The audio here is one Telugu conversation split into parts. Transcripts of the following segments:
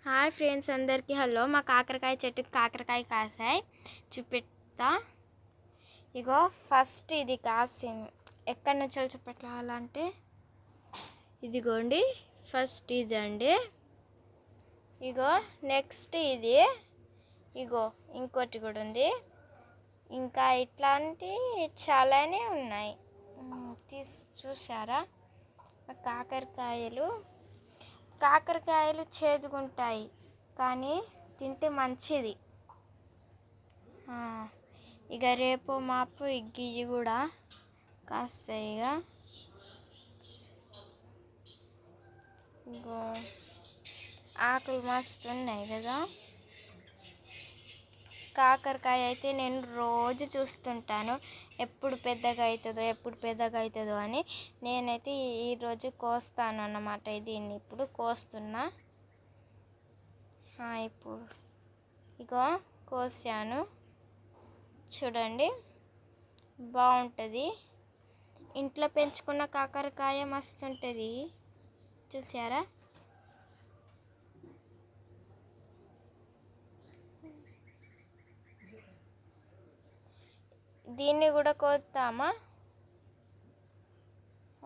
హాయ్ ఫ్రెండ్స్ అందరికీ హలో. మా కాకరకాయ చెట్టుకి కాకరకాయ కాసాయి, చూపిస్తా. ఇగో ఫస్ట్ ఇది కాసింది. ఎక్కడి నుంచో చూపెట్టాలంటే ఇదిగోండి, ఫస్ట్ ఇదండి. ఇగో నెక్స్ట్ ఇది, ఇగో ఇంకోటి కూడా ఉంది. ఇంకా ఇట్లాంటి చాలానే ఉన్నాయి. చూసారా? కాకరకాయలు చేదుగుంటాయి, కానీ తింటే మంచిది. ఇక రేపు మాపు ఇవి కూడా కాస్తాయి. ఇగో ఆకులు మస్తు ఉన్నాయి కదా. కాకరకాయ అయితే నేను రోజు చూస్తుంటాను, ఎప్పుడు పెద్దగా అవుతుందో అని. నేనైతే ఈరోజు కోస్తాను అన్నమాట. దీన్ని ఇప్పుడు కోస్తున్నా. ఇప్పుడు ఇగో కోసాను, చూడండి, బాగుంటుంది. ఇంట్లో పెంచుకున్న కాకరకాయ మస్తు ఉంటుంది, చూసారా? దీన్ని కూడా కోద్దామా?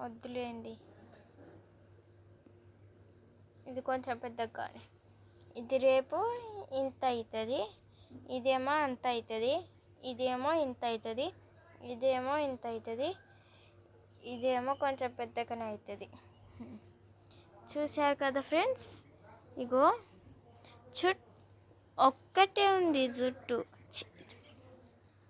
వద్దులేండి, ఇది కొంచెం పెద్దగా కానీ. ఇది రేపు ఇంత అవుతుంది, ఇదేమో అంత అవుతుంది, ఇదేమో ఇంత అవుతుంది, ఇదేమో ఇంత అవుతుంది, ఇదేమో కొంచెం పెద్దగానే అవుతుంది. చూశారు కదా ఫ్రెండ్స్? ఇగో ఒక్కటే ఉంది జుట్టు.